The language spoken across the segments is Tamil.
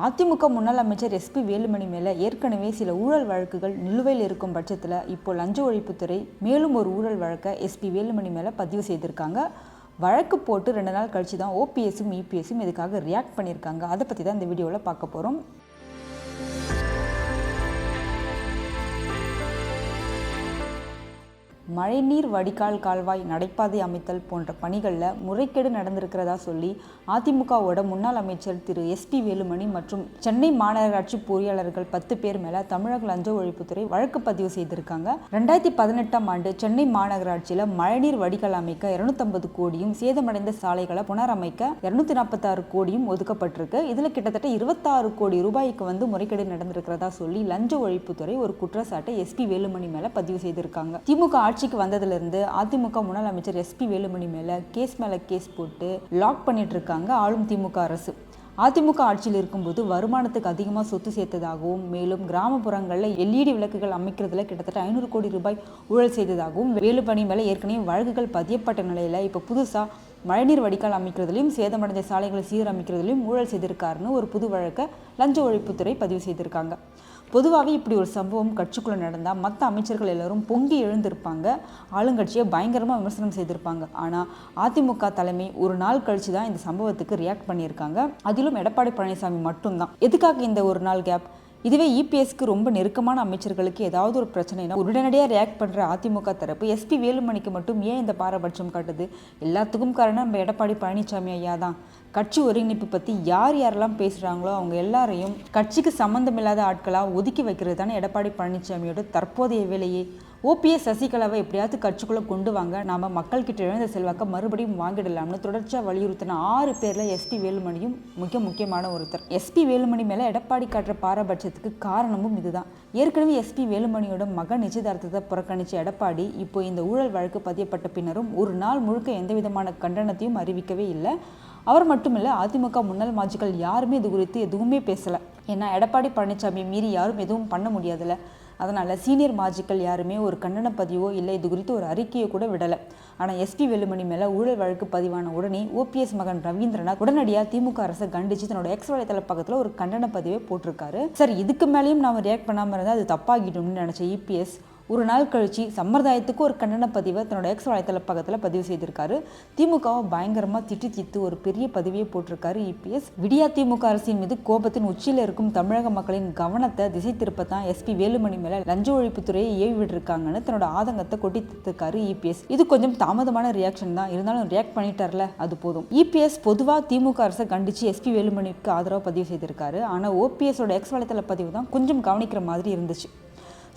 அதிமுக முன்னாள் அமைச்சர் எஸ்பி வேலுமணி மேலே ஏற்கனவே சில ஊழல் வழக்குகள் நிலுவையில் இருக்கும் பட்சத்தில் இப்போ லஞ்ச ஒழிப்புத்துறை மேலும் ஒரு ஊழல் வழக்கை எஸ்பி வேலுமணி மேலே பதிவு செய்திருக்காங்க. வழக்கு போட்டு 2 நாள் கழிச்சு தான் ஓபிஎஸும் இபிஎஸும் இதுக்காக ரியாக்ட் பண்ணியிருக்காங்க. அதை பற்றி தான் இந்த வீடியோவில் பார்க்க போகிறோம். மழைநீர் வடிகால் கால்வாய் நடைபாதை அமைத்தல் போன்ற பணிகளில் முறைகேடு நடந்திருக்கிறதா சொல்லி அதிமுகவோட முன்னாள் அமைச்சர் திரு எஸ்பி வேலுமணி மற்றும் சென்னை மாநகராட்சி பொறியாளர்கள் 10 பேர் மேலே தமிழக லஞ்ச ஒழிப்புத்துறை வழக்கு பதிவு செய்திருக்காங்க. 2018ஆம் ஆண்டு சென்னை மாநகராட்சியில் மழைநீர் வடிகால் அமைக்க 250 கோடியும் சேதமடைந்த சாலைகளை புனரமைக்க 246 கோடியும் ஒதுக்கப்பட்டிருக்கு. இதில் கிட்டத்தட்ட 26 கோடி ரூபாய்க்கு முறைகேடு நடந்திருக்கிறதா சொல்லி லஞ்ச ஒழிப்புத்துறை ஒரு குற்றச்சாட்டை எஸ்பி வேலுமணி மேலே பதிவு செய்திருக்காங்க. திமுக ஆட்சிக்கு வந்ததிலிருந்து அதிமுக முன்னாள் அமைச்சர் எஸ்பி வேலுமணி மேலே கேஸ் போட்டு லாக் பண்ணிட்டு இருக்காங்க ஆளும் திமுக அரசு. அதிமுக ஆட்சியில் இருக்கும்போது வருமானத்துக்கு அதிகமாக சொத்து சேர்த்ததாகவும் மேலும் கிராமப்புறங்களில் LED விளக்குகள் அமைக்கிறதுல கிட்டத்தட்ட 500 கோடி ரூபாய் ஊழல் செய்ததாகவும் வேலுமணி மேலே ஏற்கனவே வழக்குகள் பதியப்பட்ட நிலையில் இப்போ புதுசாக மழைநீர் வடிகால் அமைக்கிறதுலையும் சேதமடைந்த சாலைகளை சீரமைக்கிறதுலையும் ஊழல் செய்திருக்காருன்னு ஒரு புது வழக்கை லஞ்ச ஒழிப்புத்துறை பதிவு செய்திருக்காங்க. பொதுவாகவே இப்படி ஒரு சம்பவம் கட்சிக்குள்ளே நடந்தால் மற்ற அமைச்சர்கள் எல்லாரும் பொங்கி எழுந்திருப்பாங்க, ஆளுங்கட்சியை பயங்கரமாக விமர்சனம் செய்திருப்பாங்க. ஆனால் அதிமுக தலைமை ஒரு நாள் கழிச்சு தான் இந்த சம்பவத்துக்கு ரியாக்ட் பண்ணியிருக்காங்க. அதிலும் எடப்பாடி பழனிசாமி மட்டும்தான். எதுக்காக இந்த ஒரு நாள் கேப்? இதுவே இபிஎஸ்க்கு ரொம்ப நெருக்கமான அமைச்சர்களுக்கு ஏதாவது ஒரு பிரச்சனைனா உடனடியாக ரியாக்ட் பண்ணுற அதிமுக தரப்பு எஸ்பி வேலுமணிக்கு மட்டும் ஏன் இந்த பாரபட்சம் காட்டுது? எல்லாத்துக்கும் காரணம் நம்ம எடப்பாடி பழனிசாமி ஐயா தான். கட்சி ஒருங்கிணைப்பு பற்றி யாரெல்லாம் பேசுகிறாங்களோ அவங்க எல்லாரையும் கட்சிக்கு சம்மந்தமில்லாத ஆட்களாக ஒதுக்கி வைக்கிறது தானே எடப்பாடி பழனிசாமியோட தற்போதைய வேலையே. ஓபிஎஸ் சசிகலாவை எப்படியாவது கட்சிக்குள்ளே கொண்டு வாங்க, நாம் மக்கள்கிட்ட இழந்த செல்வாக்க மறுபடியும் வாங்கிடலாம்னு தொடர்ச்சியாக வலியுறுத்தின 6 பேரில் எஸ்பி வேலுமணியும் முக்கியமான ஒருத்தர். எஸ்பி வேலுமணி மேலே எடப்பாடி காட்டுற பாரபட்சத்துக்கு காரணமும் இதுதான். ஏற்கனவே எஸ்பி வேலுமணியோட மகன் நிச்சயதார்த்தத்தை புறக்கணிச்ச எடப்பாடி இப்போ இந்த ஊழல் வழக்கு பதியப்பட்ட பின்னரும் ஒரு நாள் முழுக்க எந்த விதமான கண்டனத்தையும் அறிவிக்கவே இல்லை. அவர் மட்டுமில்லை, அதிமுக முன்னாள் மாஜிகள் யாருமே இது குறித்து எதுவுமே பேசலை. ஏன்னா எடப்பாடி பழனிசாமி மீறி யாரும் எதுவும் பண்ண முடியாதுல்ல. அதனால் சீனியர் மாஜிக்கள் யாருமே ஒரு கண்டன பதிவோ இல்லை இது குறித்து ஒரு அறிக்கையை கூட விடலை. ஆனால் எஸ்பி வேலுமணி மேலே ஊழல் வழக்கு பதிவான உடனே ஓபிஎஸ் மகன் ரவீந்திரநாத் உடனடியாக திமுக அரசை கண்டித்து தன்னோட எக்ஸ் வலைத்தள பக்கத்தில் ஒரு கண்டன பதிவை போட்டிருக்காரு. சரி, இதுக்கு மேலேயும் நாம் ரியாக்ட் பண்ணாமல் இருந்தால் அது தப்பாகிடும்னு நினச்ச இபிஎஸ் ஒரு நாள் கழிச்சு சம்பிரதாயத்துக்கு ஒரு கண்டன பதிவை தன்னோட எக்ஸ் வலைத்தள பக்கத்தில் பதிவு செய்திருக்காரு. திமுகவை பயங்கரமாக திட்டு ஒரு பெரிய பதிவையே போட்டிருக்காரு இபிஎஸ். விடியா திமுக அரசின் மீது கோபத்தின் உச்சியில் இருக்கும் தமிழக மக்களின் கவனத்தை திசை திருப்பத்தான் எஸ்பி வேலுமணி மேலே லஞ்ச ஒழிப்புத்துறையை ஏவி விட்டுருக்காங்கன்னு தன்னோட ஆதங்கத்தை கொட்டி தீர்த்திருக்காரு இபிஎஸ். இது கொஞ்சம் தாமதமான ரியாக்ஷன் தான், இருந்தாலும் ரியாக்ட் பண்ணிட்டார்ல, அது போதும். இபிஎஸ் பொதுவாக திமுக அரசை கண்டித்து எஸ்பி வேலுமணிக்கு ஆதரவாக பதிவு செய்திருக்காரு. ஆனால் ஓபிஎஸோட எக்ஸ் வலைத்தள பதிவு தான் கொஞ்சம் கவனிக்கிற மாதிரி இருந்துச்சு.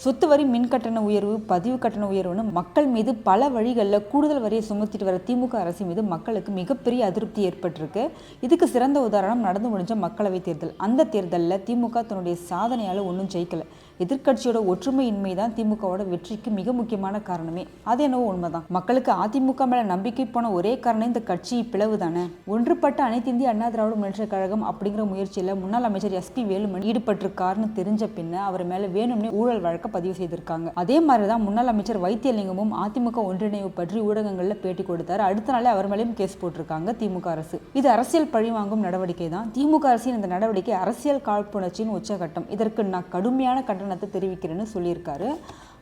சொத்து வரி, மின் கட்டண உயர்வு, பதிவு கட்டண உயர்வுன்னு மக்கள் மீது பல வழிகளில் கூடுதல் வரியை சுமத்திட்டு வர திமுக அரசு மீது மக்களுக்கு மிகப்பெரிய அதிருப்தி ஏற்பட்டிருக்கு. இதுக்கு சிறந்த உதாரணம் நடந்து முடிஞ்ச மக்களவை தேர்தல். அந்த தேர்தலில் திமுக தன்னுடைய சாதனையால் ஒன்றும் ஜெயிக்கலை. எதிர்கட்சியோட ஒற்றுமையின்மை தான் திமுகவோட வெற்றிக்கு மிக முக்கியமான காரணமே. அது என்னவோ உண்மைதான். மக்களுக்கு அதிமுக மேலே நம்பிக்கை போன ஒரே காரணம் இந்த கட்சி பிளவு தானே. ஒன்றுபட்ட அனைத்து இந்திய அண்ணா திராவிட முன்னேற்ற கழகம் அப்படிங்கிற முயற்சியில் முன்னாள் அமைச்சர் எஸ்பி வேலுமணி ஈடுபட்டிருக்காருன்னு தெரிஞ்ச பின்ன அவர் மேலே வேணும்னே ஊழல் வழக்க பதிவு செய்திருக்காங்க. அதே மாதிரி தான் முன்னாள் அமைச்சர் வைத்தியலிங்கமும் அதிமுக ஒன்றிணைவு பற்றி ஊடகங்களில் பேட்டி கொடுத்தாரு. அடுத்த நாளே அவர் மேலேயும் கேஸ் போட்டிருக்காங்க திமுக அரசு. இது அரசியல் பழிவாங்கும் நடவடிக்கை தான். திமுக அரசின் இந்த நடவடிக்கை அரசியல் காழ்ப்புணர்ச்சியின் உச்சகட்டம். இதற்கு நான் கடுமையான கண்டனத்தை தெரிவிக்கிறேன்னு சொல்லியிருக்காரு.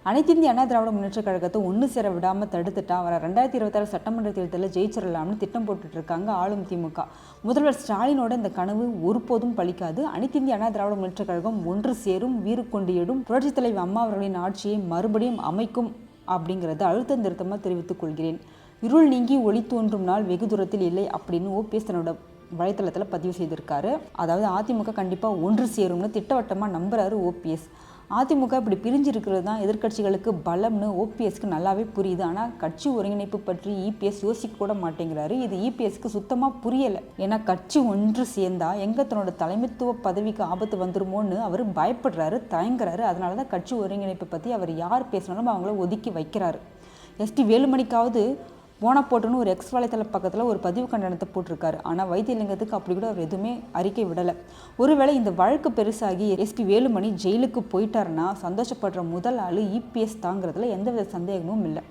அனைத்து இந்திய அண்ணா திராவிட முன்னேற்ற கழகத்தை ஒன்று சேர விடாமல் தடுத்துட்டா வர 2026 சட்டமன்ற தேர்தலில் ஜெயிச்சிடலாம்னு திட்டம் போட்டுட்டு இருக்காங்க ஆளும் திமுக. முதல்வர் ஸ்டாலினோட இந்த கனவு ஒருபோதும் பலிக்காது. அனைத்து இந்திய அண்ணா திராவிட முன்னேற்ற கழகம் ஒன்று சேரும், வீறு கொண்டு எடும், புரட்சித் தலைவி அம்மா அவர்களின் ஆட்சியை மறுபடியும் அமைக்கும் அப்படிங்கிறத அழுத்தம் திருத்தமாக தெரிவித்துக் கொள்கிறேன். இருள் நீங்கி ஒளி தோன்றும் நாள் வெகு தூரத்தில் இல்லை அப்படின்னு ஓபிஎஸ் தன்னோட வலைத்தளத்தில் பதிவு செய்திருக்காரு. அதாவது அதிமுக கண்டிப்பாக ஒன்று சேரும்னு திட்டவட்டமாக நம்புறாரு ஓபிஎஸ். அதிமுக இப்படி பிரிஞ்சிருக்கிறது தான் எதிர்கட்சிகளுக்கு பலம்னு ஓபிஎஸ்க்கு நல்லாவே புரியுது. ஆனால் கட்சி ஒருங்கிணைப்பு பற்றி இபிஎஸ் யோசிக்க கூட மாட்டேங்கிறாரு. இது இபிஎஸ்க்கு சுத்தமாக புரியலை. ஏன்னா கட்சி ஒன்று சேர்ந்தா எங்கே தன்னோட தலைமைத்துவ பதவிக்கு ஆபத்து வந்துருமோன்னு அவர் பயப்படுறாரு, தயங்குறாரு. அதனால தான் கட்சி ஒருங்கிணைப்பு பற்றி அவர் யார் பேசினாலும் அவங்கள ஒதுக்கி வைக்கிறாரு. எஸ்டி வேலுமணிக்காவது போனா போட்டுன்னு ஒரு எக்ஸ் வலைத்தள பக்கத்தில் ஒரு பதிவு கண்டனத்தை போட்டிருக்காரு. ஆனால் வைத்தியலிங்கத்துக்கு அப்படி கூட அவர் எதுவுமே அறிக்கை விடலை. ஒருவேளை இந்த வழக்கு பெருசாகி எஸ்பி வேலுமணி ஜெயிலுக்கு போயிட்டாருன்னா சந்தோஷப்படுற முதல் ஆள் இபிஎஸ் தாங்கிறதுல எந்தவித சந்தேகமும் இல்லை.